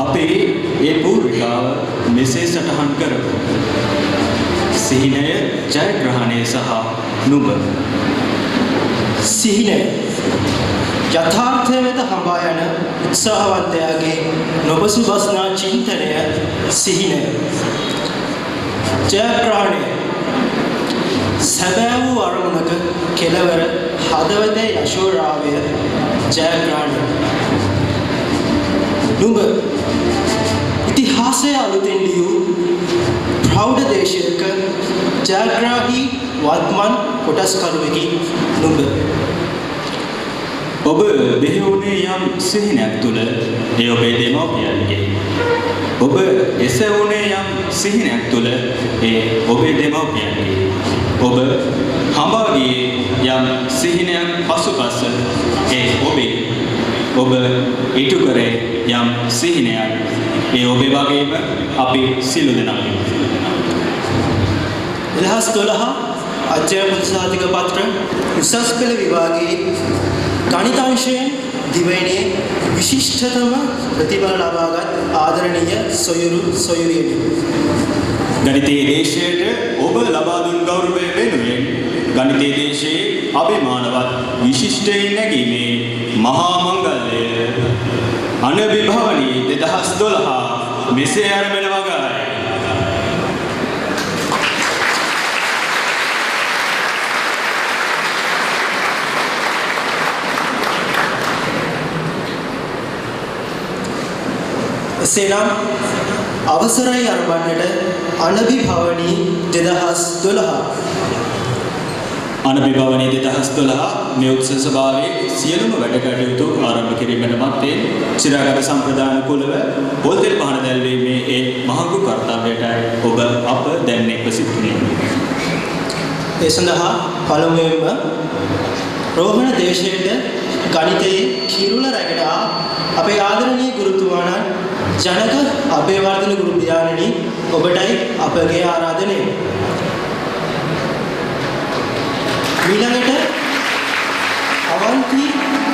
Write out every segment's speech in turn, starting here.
අපේ ඒ පූර්විකාව මෙසේ සටහන් කරමු. සිහිනය ජයග්‍රහණය සහ නුඹ. සිහිනය යථාර්ථය වෙත හඹා යන උත්සාහවන්තයාගේ නොබසුබස්නා චින්තනය සිහිනය. ජයග්‍රහණය සැබෑ වූ අරමුණක කෙලවර හදවතේ යශෝරාවය ජයග්‍රහණය. නුඹ ඉතිහාසය අලුතෙන් ලියූ ප්‍රෞಢ දේශයක ජයග්‍රාහී වත්මන් කොටස්කරුවෙකි නුඹ. ඔබ බිහි වුණේ යම් සිහිනයක් තුළ ඒ ඔබේ දෙමව්පියන්ගේ. ඔබ එසවුණේ යම් සිහිනයක් තුළ ඒ ඔබේ දෙමව්පියන්ගේ. ඔබ හඹා ගියේ යම් සිහිනයක් පසුපස ඒ ඔබේ. ඔබ ඉටු කරේ යම් සිහිනයක් ඒ ඔබේ වගේම අපි සියලු දෙනාගේ. 2012 අධ්‍යයන ප්‍රතිසාධක පත්‍ර උසස් පෙළ විභාගයේ ගණිතාංශයෙන් දිවයිනේ විශිෂ්ටතම ප්‍රතිඵල ලබාගත් ආදරණීය සොයුරියනි. ගණිතයේ දේශයට ඔබ ලබා දුන් ගෞරවය වෙනුවෙන් ගණිතයේ දේශයේ අභිමානවත් විශිෂ්ටයෙන් නැගීමේ මහා මංගල්‍යය අනවිභවනී 2012 මෙසේ ආරම්භන වගයි. එසේනම් අවසරයි අරඹන්නට අනවිභවනී 2012 අනවිභවනී 2012 මේ උත්සව සභාවේ සියලුම වැඩ කටයුතු ආරම්භ කිරීමට මත්තෙන් චිරාගත සම්ප්‍රදාන කුලව පොල්තෙල් පහන දැල්වීමේ ඒ මහඟු කර්තව්‍යයටයි ඔබ අප දැන් එක්ව සිටින්නේ. ඒ සඳහා පළමුවෙන්ම රෝහණ දේශයේ ගණිතයේ කිරුළ රැගෙන අපේ ආදරණීය ගුරුතුමාණන් ජනක අබේවර්ධන ගුරු පියාණනි ඔබටයි අපගේ ආරාධනය. ඊළඟට අවන්ති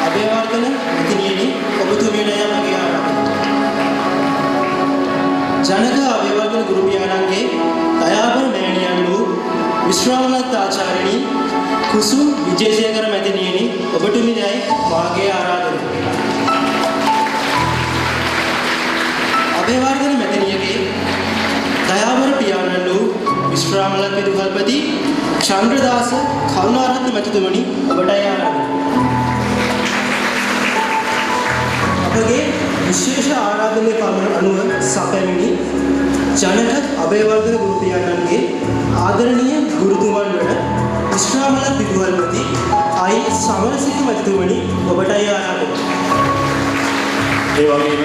අබේවර්ධන මැතිණියනි ඔබතුමියටයි අපගේ ආරාධනය. ජනක අබේවර්ධන ගුරු පියාණන්ගේ දයාබර මෑණියන් වූ විශ්‍රාමලත් ආචාර්යනි කුසුම් විජේසේකර මැතිණියනි ඔබතුමියටයි මාගේ ආරාධනය. අබේවර්ධන මැතිණියගේ දයාබර පියාණන් වූ විශ්‍රාමලත් විදුහල්පති චන්ද්‍රදාස කරුණාරත්න මැතිතුමනි ඔබටයි ආරාධනය. අපගේ විශේෂ ආරාධනය පමණ අනුව සැපැමිණි ජනක අබේවර්ධන ගුරු පියාණන්ගේ ආදරණීය ගුරුතුමන් වන විශ්‍රාමලත් විදුහල්පති අයි සමරසිංහ මැතිතුමනි ඔබටයි ආරාධනය. ඒ වගේම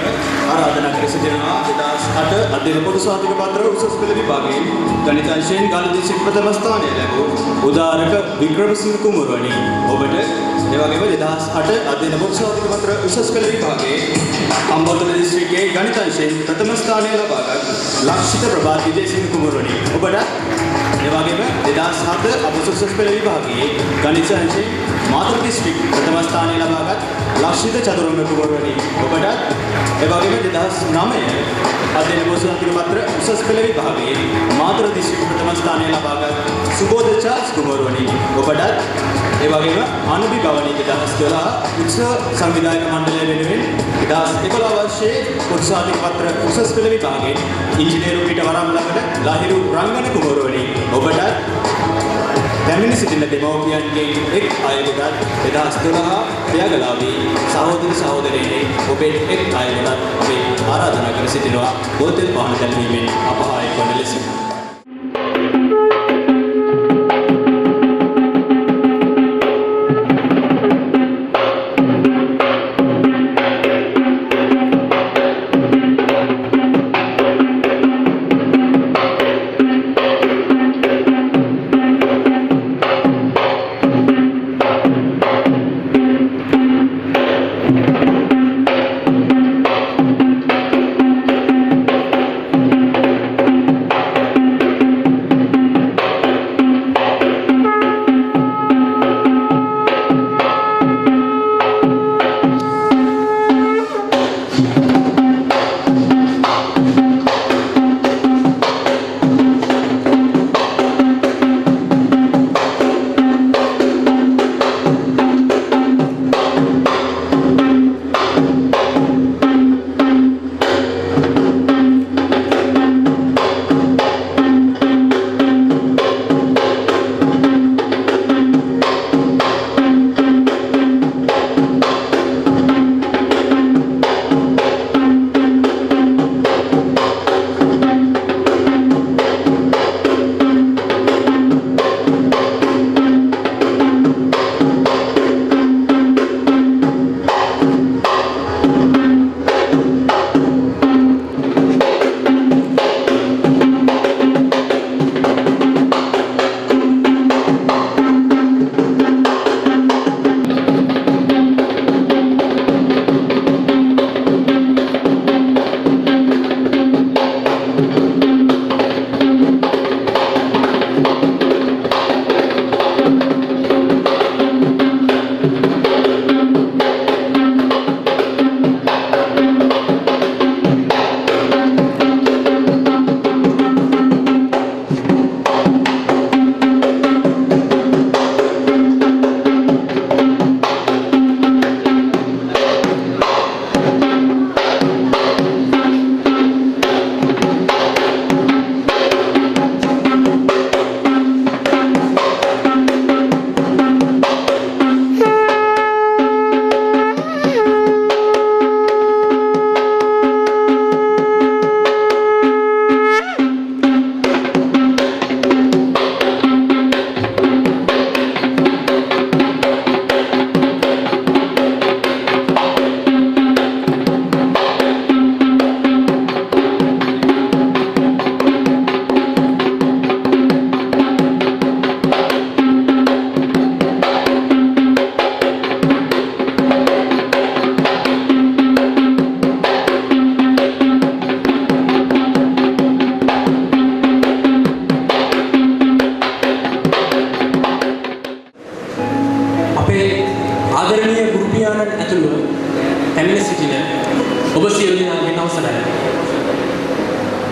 ආරාධනා කර සිටිනවා 2008 අධ්‍යයන පොදු සහතික පත්‍ර උසස් පෙළ විභාගයේ ගණිත අංශයෙන් ගාල්දිසික ප්‍රථම ස්ථානය ලැබූ උදාරක වික්‍රමසිංහ කුමරුවනි ඔබට ඒ වගේම 2008 අධ්‍යයන පොදු සහතික පත්‍ර උසස් පෙළ විභාගයේ අම්බෝතල දිස්ත්‍රික්කයේ ගණිත අංශයෙන් ප්‍රථම ස්ථානය ලබාගත් ලක්ෂිත ප්‍රභාත් විජේසිංහ කුමරුවනි ඔබට ඒ වගේම 2007 අපොස උසස් පෙළ විභාගයේ ගණිත අංශයෙන් මාතර දිස්ත්‍රික් ප්‍රථම ස්ථානය ලබාගත් ලක්ෂිත චතුරංග කුමරුවනි ඔබට ඒ වගේම 2009 අධ්‍යයන පොදු සහතික පත්‍ර උසස් පෙළ විභාගයේ මාතර දිස්ත්‍රික් ප්‍රථම ස්ථානය ලබාගත් සුබෝධ චාල්ස් කුමරුවනි ඔබට ඒ වගේම අනුබි භවනී 2012 උත්සව සංවිධායක මණ්ඩලය වෙනුවෙන් 2011 වර්ෂයේ පොදු සහතික පත්‍ර උසස් පෙළ විභාගයේ ඉංජිනේරු පීඨ වරම්ලකට ලහිරු රංගන කුමරුවනි ඔබට පැමිණ සිටින දෙමව්පියන්ගේ එක් අයෙකුට 2012 ප්‍රයගලාවේ සහෝදර සහෝදරයනි ඔබේ එක් අයෙකුට අපි ආරාධනා කර සිටිනවා බෝතල් පාන දැල්වීමෙන් අපහාය වන ලෙස.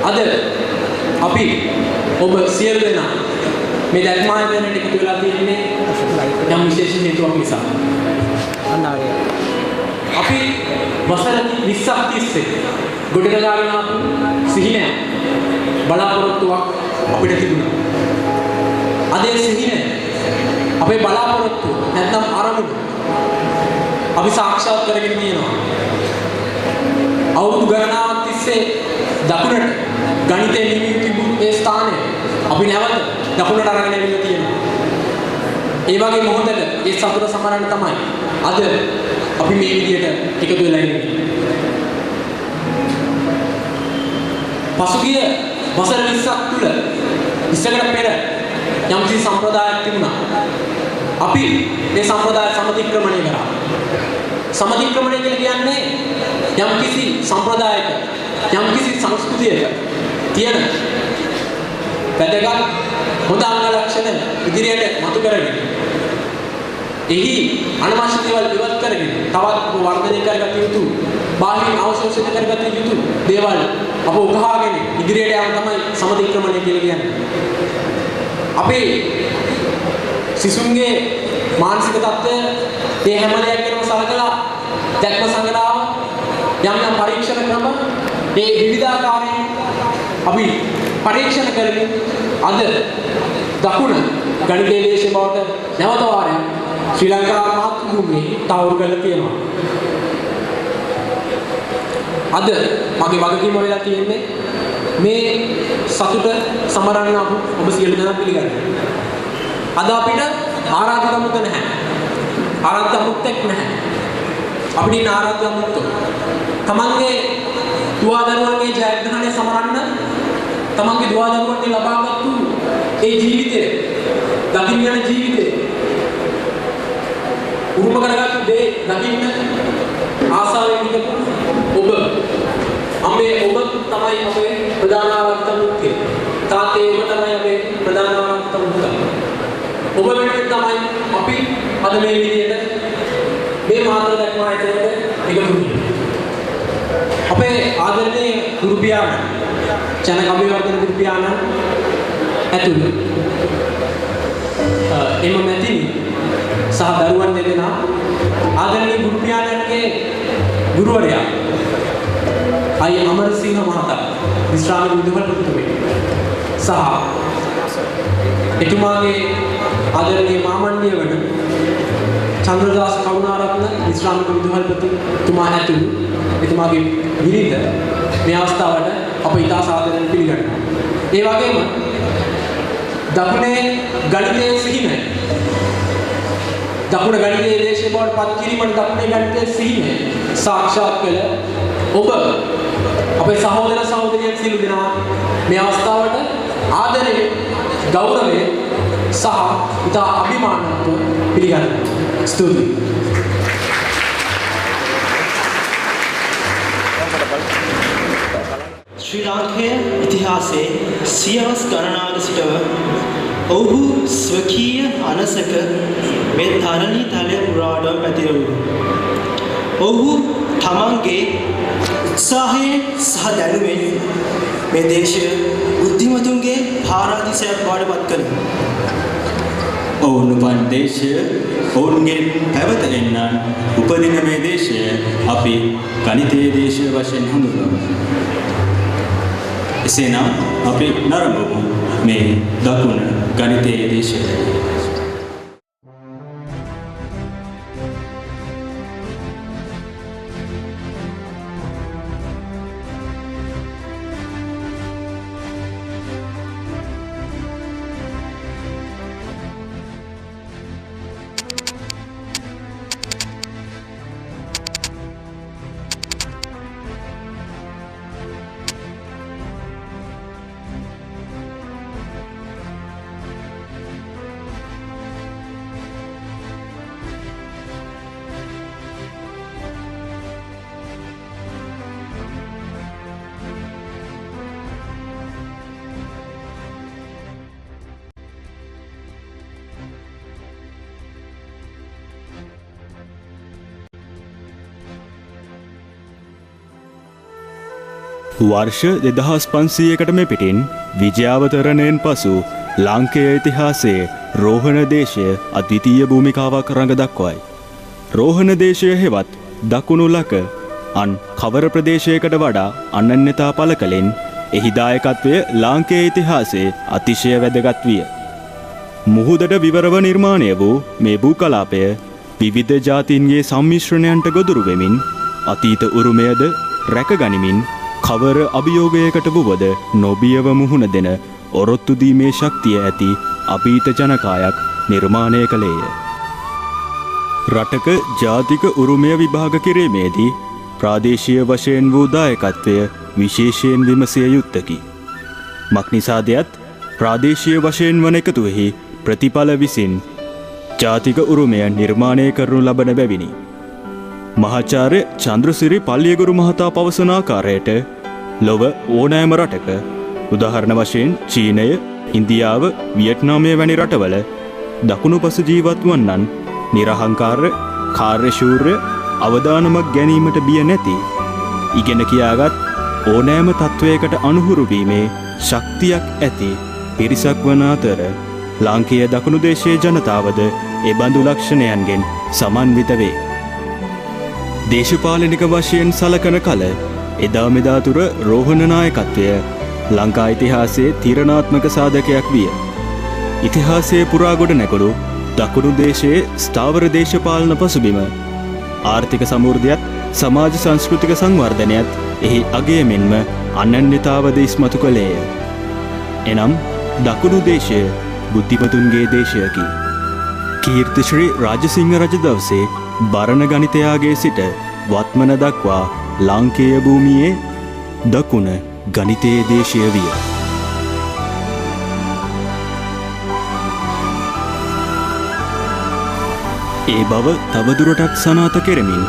අද අපි ඔබ සියලු දෙනා මේ ධර්මායතනයේ එකතු වෙලා තියෙන්නේ යම් විශේෂ හේතුවක් නිසා. අපි වසර 20ක් තිස්සේ ගොඩනගාගෙන ආපු සිහිනය බලාපොරොත්තුවක් අපිට තිබුණා. අද ඒ සිහිනය අපේ බලාපොරොත්තු නැත්නම් අරමුණු අපි සාක්ෂාත් කරගෙන තියෙනවා. අවුරුදු ගණනාවක් තිස්සේ දකුණට ගණිතයේ නිවි තිබුණු ඒ ස්ථානය අපි නැවත දකුණට අරගෙන ඇවිල්ලා තියෙනවා. ඒ වගේ මොහොතක ඒ සතුට සමරන්න තමයි අද අපි මේ විදියට එකතු වෙලා ඉන්නේ. පසුගිය වසර 20ක් තුළ ඉස්සරකට පෙර යම්කිසි සම්ප්‍රදායක් තිබුණා. අපි මේ සම්ප්‍රදාය සමතික්‍රමණය කරා. සමතික්‍රමණය කියලා කියන්නේ යම්කිසි සම්ප්‍රදායක යම්කිසි සංස්කෘතියක තියෙන වැදගත් හොඳ අංග ලක්ෂණ ඉදිරියට මතු කරගෙන එහි අනවශ්‍ය දේවල් ඉවත් කරගෙන තවත් වර්ධනය කරගත යුතු බාහිර අවශෝෂිත කරගත යුතු දේවල් අප උකහාගෙන ඉදිරියට යාම තමයි සමතික්‍රමණය කියලා කියන්නේ. අපේ සිසුන්ගේ මානසික තත්ත්වය මේ හැම දෙයක්ම සලකලා දැක්ම සංග්‍රහව යම් යම් පරීක්ෂණ ක්‍රම මේ විවිධාකාරයෙන් අපි පරීක්ෂණ කරමින් අද දකුණ ගණිතයේ දේශේ බවට නැවත වාරයක් ශ්‍රී ලංකා මාතෘභූමියේ තවුරු කරලා තියෙනවා. අද මගේ වගකීම වෙලා තියෙන්නේ මේ සතුට සමරන්න ඔබ සියලු දෙනා පිළිගන්න. අද අපිට ආරාධිත මුත්ත නැහැ. ආරාධිත මුත්තක් නැහැ. අපිට ඉන්න ආරාධිත මුත්තෝ තමන්ගේ දුවදරුවන්ගේ ජයග්‍රහණය සමරන්න තමන්ගේ දුවදරුවන්ට ලබාගත්තු ඒ ජීවිතය දකින්න යන ජීවිතය උරුම කරගත්තු දේ දකින්න ආසාවෙන් ඉඳපු ඔබ අම්මේ ඔබ තමයි අපේ ප්‍රධාන ආරාධිත මුත්තේ. තාත්තේ ඔබ තමයි අපේ ප්‍රධාන ආරාධිත මුත්තා. ඔබ වෙනුවෙන් තමයි අපි අද මේ විදිහට මේ මාතෘ දක්වා ඇතේට එකතු වෙන්නේ. අපේ ආදරණීය ගුරු පියාණන් ජනකවිවර්ධන ගුරු පියාණන් ඇතුළු එම මැතිනි සහ දරුවන් දෙදෙනා ආදරණීය ගුරු පියාණන්ගේ ගුරුවරයා අයි අමරසිංහ මහතා විශ්‍රාම විදුහල්පතිතුමනි සහ එතුමාගේ ආදරණීය මාමණ්ඩිය වන චන්ද්‍රදාස කරුණාරත්න විශ්‍රාමික විදුහල්පතිතුමා ඇතුළු එතුමාගේ විරිත මේ අවස්ථාවට අප ඉතා සාදරයෙන් පිළිගන්නවා. ඒ වගේම දකුණේ ගණිතයේ සිහිනය දකුණ ගණිතයේ දේශේ බවට පත් කිරීමට දකුණේ ගණිතයේ සිහිනය සාක්ෂාත් කළ ඔබ අපේ සහෝදර සහෝදරියන් සියලු දෙනා මේ අවස්ථාවට ආදරයෙන් ගෞරවයෙන් සහ ඉතා අභිමානත්ව පිළිගන්නවා. ස්තුතියි. ශ්‍රී ලාංකේය ඉතිහාසයේ සියවස් ගණනාවක සිටව ඔහු ස්වකීය අනසක මේ තරණී තලය පුරාටම පැතිරුණා. ඔහු තමන්ගේ උත්සාහයෙන් සහ දැනුමෙන් මේ දේශය බුද්ධිමතුන්ගේ පාරාදීසයක් බවට පත් කළා. ඔවුන් උපන් දේශය ඔවුන්ගේ පැවත එන්න උපදින මේ දේශය අපි ගණිතයේ දේශය වශයෙන් හඳුන්වමු. එසේනම් අපි නරඹමු මේ දකුණ ගණිතයේ දේශය. වර්ෂ 2500කට මෙපිටින් විජයාවතරණයෙන් පසු ලාංකේය ඉතිහාසයේ රෝහණ දේශය අද්විතීය භූමිකාවක් රඟ දක්වයි. රෝහණ දේශය හෙවත් දකුණු ලක අන් කවර ප්‍රදේශයකට වඩා අනන්‍යතා පළ කළෙන් එහි දායකත්වය ලාංකේය ඉතිහාසයේ අතිශය වැදගත් විය. මුහුදට විවරව නිර්මාණය වූ මේ භූකලාපය විවිධ ජාතීන්ගේ සම්මිශ්‍රණයන්ට ගොදුරු වෙමින් අතීත උරුමයද රැකගනිමින් කවර අභියෝගයකට වුවද නොබියව මුහුණ දෙන ඔරොත්තු දීමේ ශක්තිය ඇති අභීත ජනකායක් නිර්මාණය කළේය. රටක ජාතික උරුමය විභාග කිරීමේදී ප්‍රාදේශීය වශයෙන් වූ දායකත්වය විශේෂයෙන් විමසිය යුත්තකි. මක්නිසාදයත් ප්‍රාදේශීය වශයෙන් වන එකතුවෙහි ප්‍රතිඵල විසින් ජාතික උරුමය නිර්මාණය කරනු ලබන බැවිනි. මහාචාර්ය චන්ද්‍රසිරි පල්ලියගුරු මහතා පවසන ආකාරයට ලොව ඕනෑම රටක උදාහරණ වශයෙන් චීනය, ඉන්දියාව, වියට්නාමය වැනි රටවල දකුණුපස ජීවත් වන්නන් නිරහංකාර, කාර්යශූර්ය, අවදානමක් ගැනීමට බිය නැති, ඉගෙන කියාගත් ඕනෑම තත්ත්වයකට අනුහුරු වීමේ ශක්තියක් ඇති පිරිසක් වන අතර ලාංකීය දකුණු දේශයේ ජනතාවද එබඳු ලක්ෂණයන්ගෙන් සමන්විත වේ. දේශපාලනික වශයෙන් සලකන කල එදා මෙදා තුර රෝහණ නායකත්වය ලංකා ඉතිහාසයේ තීරණාත්මක සාධකයක් විය. ඉතිහාසයේ පුරා ගොඩ නැගුණු දකුණු දේශයේ ස්ථාවර දේශපාලන පසුබිම ආර්ථික සමෘද්ධියත් සමාජ සංස්කෘතික සංවර්ධනයත් එහි අගය මෙන්ම අනන්‍යතාවද ඉස්මතු කළේය. එනම් දකුණු දේශය බුද්ධිමතුන්ගේ දේශයකි. කීර්තිශ්‍රී රාජසිංහ රජ දවසේ බරණ ගණිතයාගේ සිට වත්මන දක්වා ලාංකේය භූමියේ දකුණ ගණිතයේ දේශය විය. ඒ බව තවදුරටත් සනාත කෙරමින්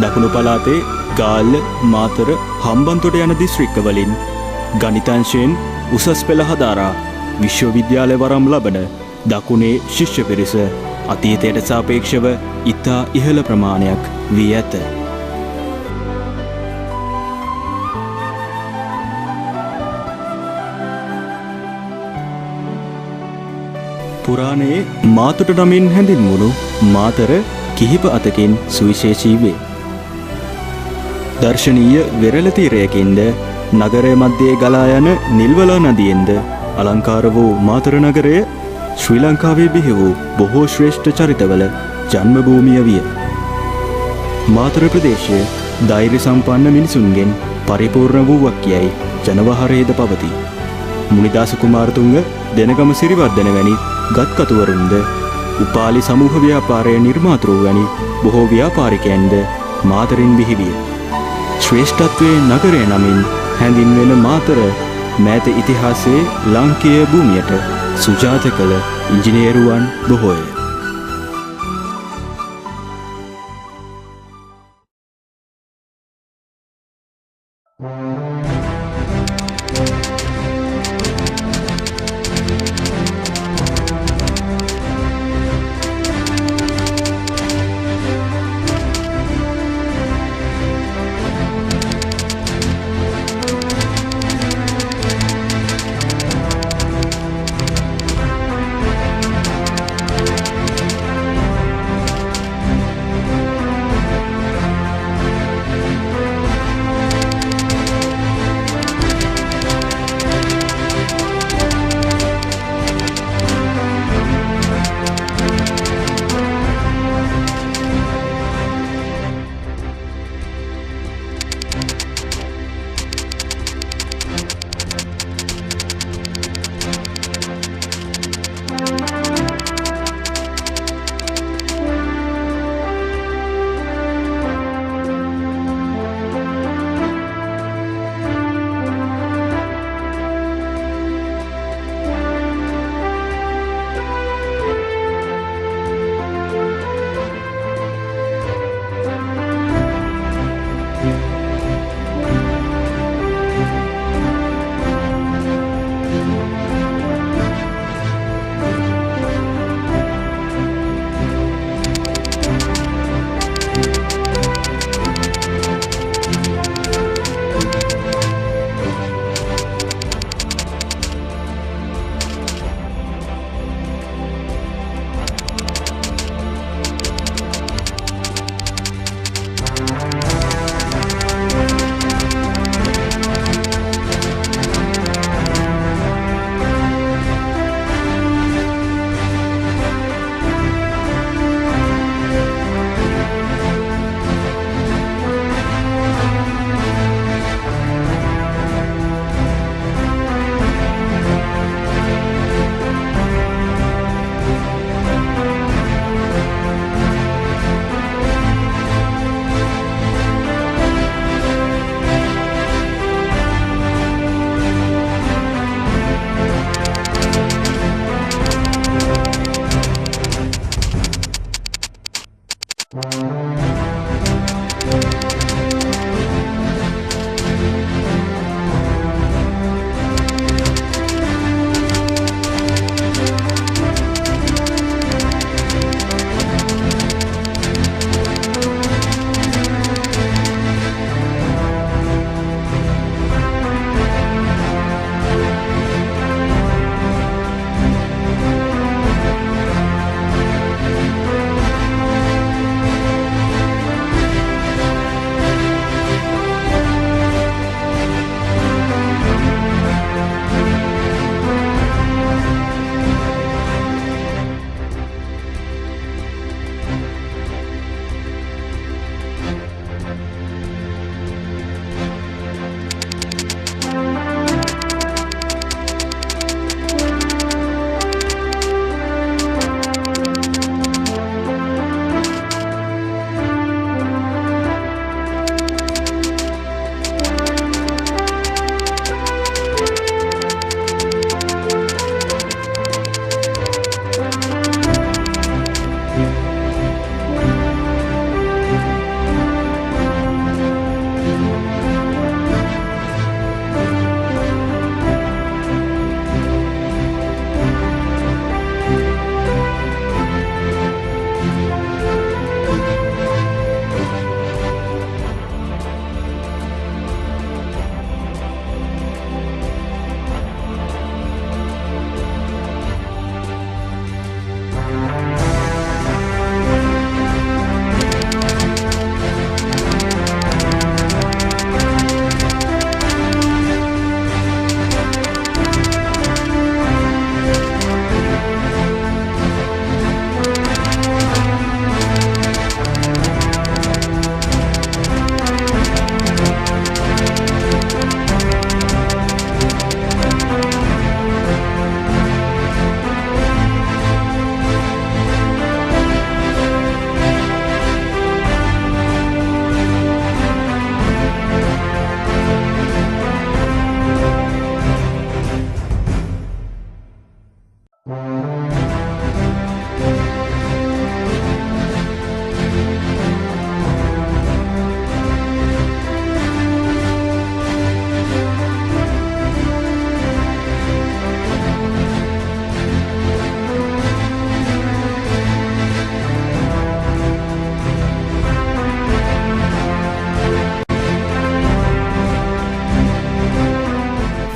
දකුණු පළාතේ ගාල්ල, මාතර, හම්බන්තොට යන දිස්ත්‍රික්කවලින් ගණිතංශයෙන් උසස් පෙළ හදාරා විශ්වවිද්‍යාල වරම් ලබන දකුණේ ශිෂ්‍ය පිරිස අතීතයට සාපේක්ෂව ඉතා ඉහළ ප්‍රමාණයක් වී ඇත. පුරාණයේ මාතොට නමින් හැඳින්වුණු මාතර කිහිප අතකින් සුවිශේෂී වේ. දර්ශනීය වෙරළ තීරයකින්ද නගරය මධ්‍යයේ ගලා යන නිල්වලා නදියෙන්ද අලංකාර වූ මාතර නගරය ශ්‍රී ලංකාවේ බිහි වූ බොහෝ ශ්‍රේෂ්ඨ චරිතවල ජන්මභූමිය විය. මාතර ප්‍රදේශය ධෛර්ය සම්පන්න මිනිසුන්ගෙන් පරිපූර්ණ වූවක් යැයි ජනවහරේද පවතී. මුනිදාස කුමාරතුංග, දෙනගම සිරිවර්ධන වැනි ගත්කතුවරුන්ද උපාලි සමූහ ව්‍යාපාරය නිර්මාතෘ වැනි බොහෝ ව්‍යාපාරිකයන්ද මාතරින් බිහිවිය. ශ්‍රේෂ්ඨත්වයේ නගරය නමින් හැඳින්වෙන මාතර මෑත ඉතිහාසයේ ලාංකේය භූමියට සුජාත කළ ඉංජිනේරුවන් බොහෝය.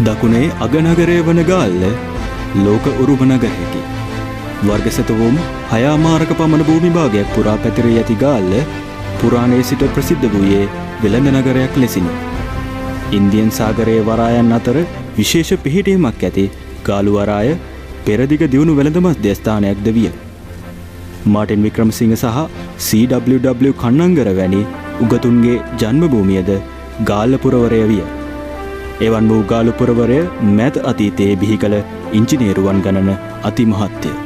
දකුණේ අගනගරය වන ගාල්ල ලෝක උරුම නගරයකි. වර්ගසතවුම් හයාමාරක පමණ භූමි භාගයක් පුරා පැතිරී ඇති ගාල්ල පුරාණයේ සිට ප්‍රසිද්ධ වූයේ වෙළඳ නගරයක් ලෙසිනි. ඉන්දියන් සාගරයේ වරායන් අතර විශේෂ පිහිටීමක් ඇති ගාලු වරාය පෙරදිග දියුණු වෙළඳ මධ්‍යස්ථානයක්ද විය. මාටින් වික්‍රමසිංහ සහ C.W. කන්නංගර වැනි උගතුන්ගේ ජන්මභූමියද ගාල්ල පුරවරය විය. එවන් වූ ගාලු පුරවරය මැද අතීතයේ බිහි කළ ඉංජිනේරුවන් ගණන අතිමහත්ය.